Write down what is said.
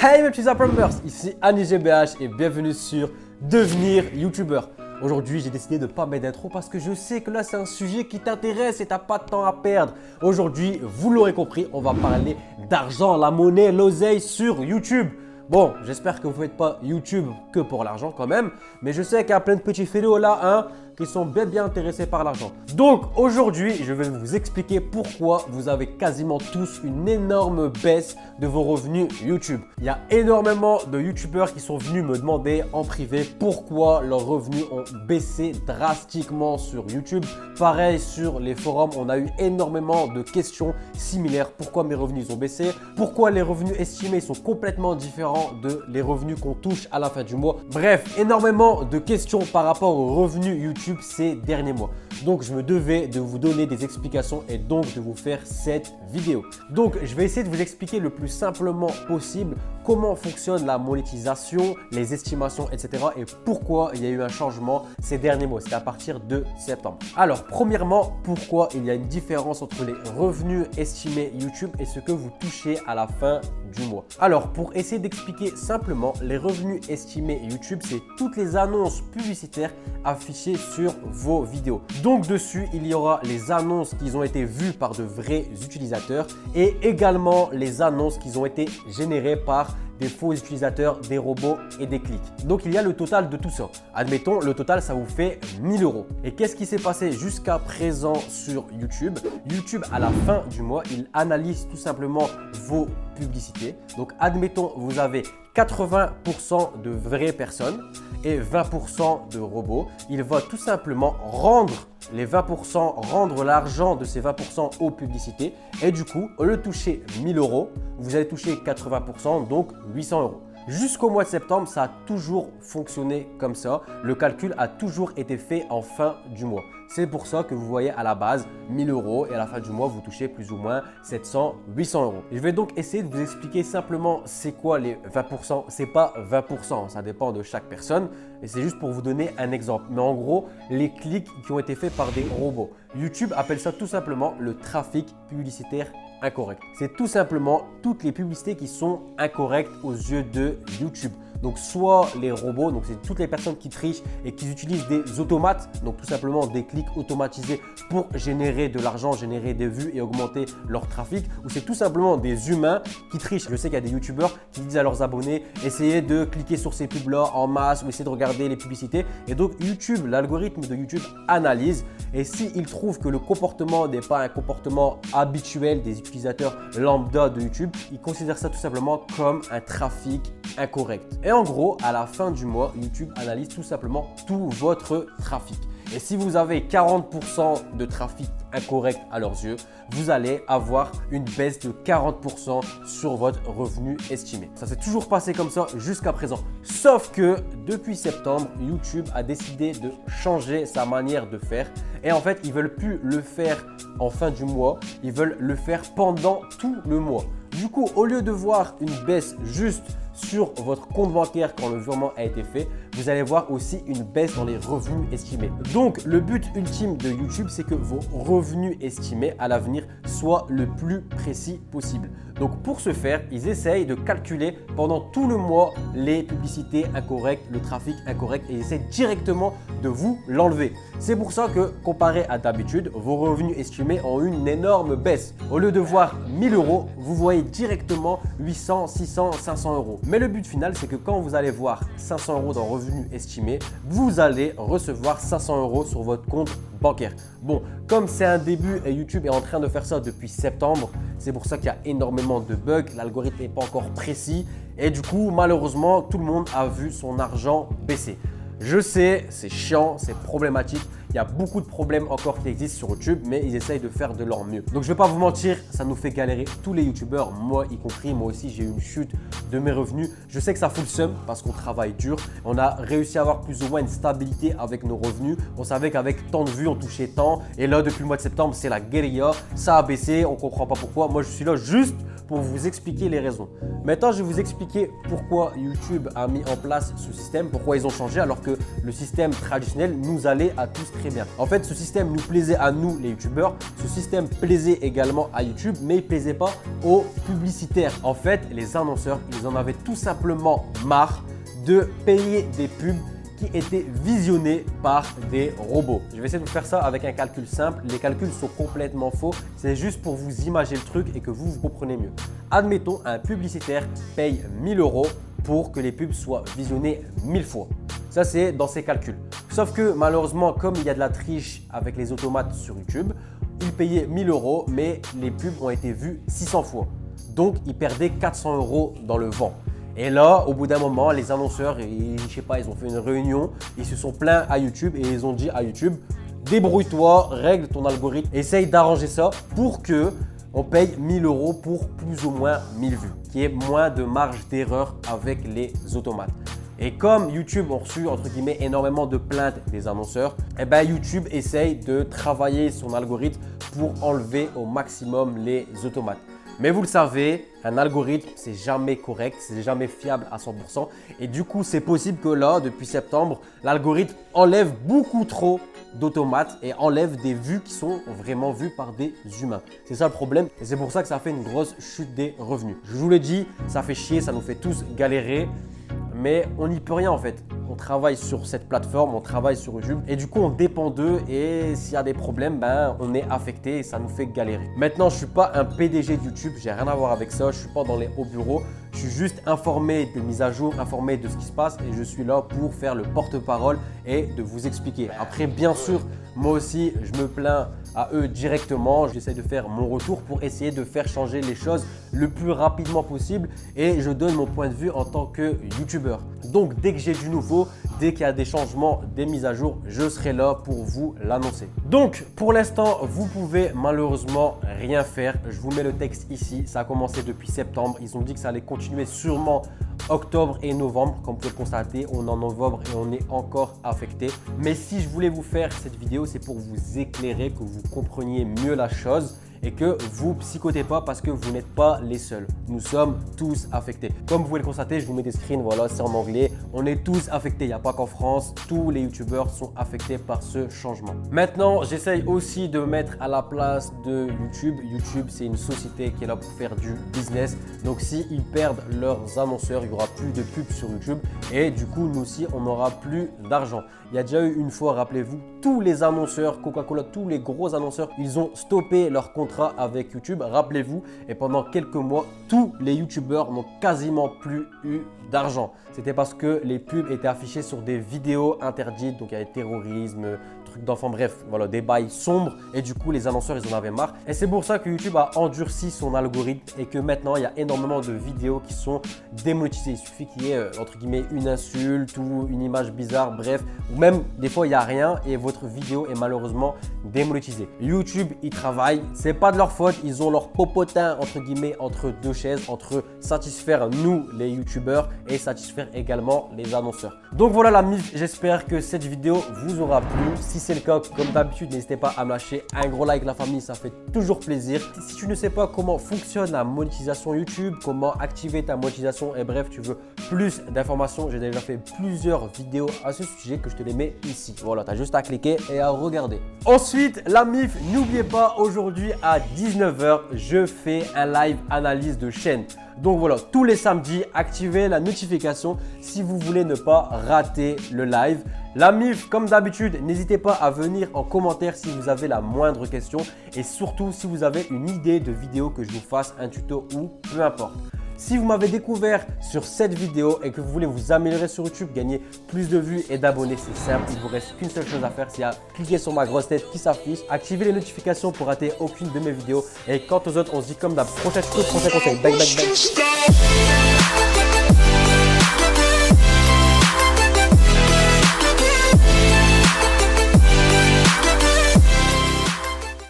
Hey mes petits Appreneurs, ici Annie GBH et bienvenue sur Devenir YouTuber. Aujourd'hui, j'ai décidé de ne pas mettre d'intro parce que je sais que là, c'est un sujet qui t'intéresse et tu n'as pas de temps à perdre. Aujourd'hui, vous l'aurez compris, on va parler d'argent, la monnaie, l'oseille sur YouTube. Bon, j'espère que vous ne faites pas YouTube que pour l'argent quand même, mais je sais qu'il y a plein de petits félos là, qui sont bien intéressés par l'argent. Donc aujourd'hui, je vais vous expliquer pourquoi vous avez quasiment tous une énorme baisse de vos revenus YouTube. Il y a énormément de YouTubeurs qui sont venus me demander en privé pourquoi leurs revenus ont baissé drastiquement sur YouTube. Pareil sur les forums, on a eu énormément de questions similaires. Pourquoi mes revenus ont baissé? Pourquoi les revenus estimés sont complètement différents de les revenus qu'on touche à la fin du mois? Bref, énormément de questions par rapport aux revenus YouTube ces derniers mois. Donc, je me devais de vous donner des explications et donc de vous faire cette vidéo. Donc, je vais essayer de vous expliquer le plus simplement possible comment fonctionne la monétisation, les estimations, etc. et pourquoi il y a eu un changement ces derniers mois. C'est à partir de septembre. Alors, premièrement, pourquoi il y a une différence entre les revenus estimés YouTube et ce que vous touchez à la fin du mois. Alors, pour essayer d'expliquer simplement, les revenus estimés YouTube, c'est toutes les annonces publicitaires affichées sur vos vidéos. Donc, dessus, il y aura les annonces qui ont été vues par de vrais utilisateurs et également les annonces qui ont été générées par des faux utilisateurs, des robots et des clics. Donc, il y a le total de tout ça. Admettons, le total, ça vous fait 1000 €. Et qu'est-ce qui s'est passé jusqu'à présent sur YouTube? YouTube, à la fin du mois, il analyse tout simplement vos publicités. Donc, admettons, vous avez 80% de vraies personnes et 20% de robots. Il va tout simplement rendre les 20%, rendre l'argent de ces 20% aux publicités. Et du coup, au lieu de toucher 1000 €, vous allez toucher 80%, donc 800 €. Jusqu'au mois de septembre, ça a toujours fonctionné comme ça. Le calcul a toujours été fait en fin du mois. C'est pour ça que vous voyez à la base 1000 € et à la fin du mois, vous touchez plus ou moins 700, 800 €. Je vais donc essayer de vous expliquer simplement c'est quoi les 20%. C'est pas 20%, ça dépend de chaque personne et c'est juste pour vous donner un exemple. Mais en gros, les clics qui ont été faits par des robots. YouTube appelle ça tout simplement le trafic publicitaire incorrect. C'est tout simplement toutes les publicités qui sont incorrectes aux yeux de YouTube. Donc, soit les robots, donc c'est toutes les personnes qui trichent et qui utilisent des automates, donc tout simplement des clics automatisés pour générer de l'argent, générer des vues et augmenter leur trafic, ou c'est tout simplement des humains qui trichent. Je sais qu'il y a des youtubeurs qui disent à leurs abonnés, essayez de cliquer sur ces pubs-là en masse ou essayez de regarder les publicités. Et donc, YouTube, l'algorithme de YouTube analyse et s'il trouve que le comportement n'est pas un comportement habituel des utilisateurs lambda de YouTube, il considère ça tout simplement comme un trafic incorrect. Et en gros, à la fin du mois, YouTube analyse tout simplement tout votre trafic. Et si vous avez 40% de trafic incorrect à leurs yeux, vous allez avoir une baisse de 40% sur votre revenu estimé. Ça s'est toujours passé comme ça jusqu'à présent. Sauf que depuis septembre, YouTube a décidé de changer sa manière de faire. Et en fait, ils ne veulent plus le faire en fin du mois, ils veulent le faire pendant tout le mois. Du coup, au lieu de voir une baisse juste sur votre compte bancaire quand le virement a été fait, vous allez voir aussi une baisse dans les revenus estimés. Donc, le but ultime de YouTube, c'est que vos revenus estimés à l'avenir soient le plus précis possible. Donc, pour ce faire, ils essayent de calculer pendant tout le mois les publicités incorrectes, le trafic incorrect et ils essaient directement de vous l'enlever. C'est pour ça que, comparé à d'habitude, vos revenus estimés ont eu une énorme baisse. Au lieu de voir 1000 €, vous voyez directement 800, 600, 500 €. Mais le but final, c'est que quand vous allez voir 500 € dans revenus estimés, vous allez recevoir 500 € sur votre compte bancaire. Bon, comme c'est un début et YouTube est en train de faire ça depuis septembre, c'est pour ça qu'il y a énormément de bugs, l'algorithme n'est pas encore précis et du coup, malheureusement, tout le monde a vu son argent baisser. Je sais, c'est chiant, c'est problématique. Il y a beaucoup de problèmes encore qui existent sur YouTube, mais ils essayent de faire de leur mieux. Donc, je ne vais pas vous mentir, ça nous fait galérer tous les YouTubeurs, moi y compris. Moi aussi, j'ai eu une chute de mes revenus. Je sais que ça fout le seum parce qu'on travaille dur. On a réussi à avoir plus ou moins une stabilité avec nos revenus. On savait qu'avec tant de vues, on touchait tant. Et là, depuis le mois de septembre, c'est la guérilla. Ça a baissé, on ne comprend pas pourquoi. Moi, je suis là juste pour vous expliquer les raisons. Maintenant, je vais vous expliquer pourquoi YouTube a mis en place ce système, pourquoi ils ont changé alors que le système traditionnel nous allait à tous très bien. En fait, ce système nous plaisait à nous les YouTubeurs, ce système plaisait également à YouTube, mais il ne plaisait pas aux publicitaires. En fait, les annonceurs, ils en avaient tout simplement marre de payer des pubs qui étaient visionnés par des robots. Je vais essayer de vous faire ça avec un calcul simple. Les calculs sont complètement faux. C'est juste pour vous imager le truc et que vous comprenez mieux. Admettons, un publicitaire paye 1000 € pour que les pubs soient visionnées 1000 fois. Ça, c'est dans ses calculs. Sauf que malheureusement, comme il y a de la triche avec les automates sur YouTube, il payait 1000 €, mais les pubs ont été vues 600 fois. Donc, il perdait 400 € dans le vent. Et là, au bout d'un moment, les annonceurs, je sais pas, ils ont fait une réunion, ils se sont plaints à YouTube et ils ont dit à YouTube, débrouille-toi, règle ton algorithme, essaye d'arranger ça pour que on paye 1000 € pour plus ou moins 1000 vues, qui est moins de marge d'erreur avec les automates. Et comme YouTube ont reçu entre guillemets énormément de plaintes des annonceurs, YouTube essaye de travailler son algorithme pour enlever au maximum les automates. Mais vous le savez, un algorithme, c'est jamais correct, c'est jamais fiable à 100%. Et du coup, c'est possible que là, depuis septembre, l'algorithme enlève beaucoup trop d'automates et enlève des vues qui sont vraiment vues par des humains. C'est ça le problème et c'est pour ça que ça fait une grosse chute des revenus. Je vous l'ai dit, ça fait chier, ça nous fait tous galérer. Mais on n'y peut rien en fait. On travaille sur cette plateforme, on travaille sur YouTube et du coup on dépend d'eux et s'il y a des problèmes, on est affecté et ça nous fait galérer. Maintenant, je ne suis pas un PDG de YouTube, j'ai rien à voir avec ça, je ne suis pas dans les hauts bureaux. Je suis juste informé des mises à jour, informé de ce qui se passe et je suis là pour faire le porte-parole et de vous expliquer. Après, bien sûr, moi aussi, je me plains à eux directement. J'essaie de faire mon retour pour essayer de faire changer les choses le plus rapidement possible et je donne mon point de vue en tant que YouTuber. Donc, dès que j'ai du nouveau, dès qu'il y a des changements, des mises à jour, je serai là pour vous l'annoncer. Donc, pour l'instant, vous pouvez malheureusement rien faire. Je vous mets le texte ici. Ça a commencé depuis septembre. Ils ont dit que ça allait continuer sûrement octobre et novembre. Comme vous pouvez le constater, on est en novembre et on est encore affecté. Mais si je voulais vous faire cette vidéo, c'est pour vous éclairer, que vous compreniez mieux la chose et que vous psychotez pas parce que vous n'êtes pas les seuls. Nous sommes tous affectés. Comme vous pouvez le constater, je vous mets des screens, voilà, c'est en anglais. On est tous affectés, il n'y a pas qu'en France. Tous les youtubeurs sont affectés par ce changement. Maintenant, j'essaye aussi de me mettre à la place de YouTube. YouTube, c'est une société qui est là pour faire du business. Donc, s'ils perdent leurs annonceurs, il n'y aura plus de pubs sur YouTube. Et du coup, nous aussi, on n'aura plus d'argent. Il y a déjà eu une fois, rappelez-vous, tous les annonceurs, Coca-Cola, tous les gros annonceurs, ils ont stoppé leur contrat avec YouTube, rappelez-vous, et pendant quelques mois, tous les youtubeurs n'ont quasiment plus eu d'argent. C'était parce que les pubs étaient affichées sur des vidéos interdites, donc il y avait terrorisme, trucs d'enfants, bref, voilà, des bails sombres et du coup les annonceurs ils en avaient marre. Et c'est pour ça que YouTube a endurci son algorithme et que maintenant il y a énormément de vidéos qui sont démonétisées. Il suffit qu'il y ait entre guillemets une insulte ou une image bizarre, bref, ou même des fois il n'y a rien et votre vidéo est malheureusement démonétisée. YouTube, ils travaillent, c'est pas de leur faute, ils ont leur popotin entre guillemets entre deux chaises, entre satisfaire nous les youtubeurs et satisfaire également les annonceurs. Donc voilà la mise, j'espère que cette vidéo vous aura plu. Si c'est le cas, comme d'habitude, n'hésitez pas à me lâcher un gros like, la famille, ça fait toujours plaisir. Si tu ne sais pas comment fonctionne la monétisation YouTube, comment activer ta monétisation et bref, tu veux plus d'informations, j'ai déjà fait plusieurs vidéos à ce sujet que je te les mets ici. Voilà, tu as juste à cliquer et à regarder. Ensuite, la MIF, n'oubliez pas, aujourd'hui à 19 h, je fais un live analyse de chaîne. Donc voilà, tous les samedis, activez la notification si vous voulez ne pas rater le live. La MIF, comme d'habitude, n'hésitez pas à venir en commentaire si vous avez la moindre question et surtout si vous avez une idée de vidéo que je vous fasse, un tuto ou peu importe. Si vous m'avez découvert sur cette vidéo et que vous voulez vous améliorer sur YouTube, gagner plus de vues et d'abonnés, c'est simple. Il ne vous reste qu'une seule chose à faire, c'est à cliquer sur ma grosse tête qui s'affiche, activer les notifications pour rater aucune de mes vidéos. Et quant aux autres, on se dit comme d'hab, prochain tuto, prochain conseil. Bang, bang, bang.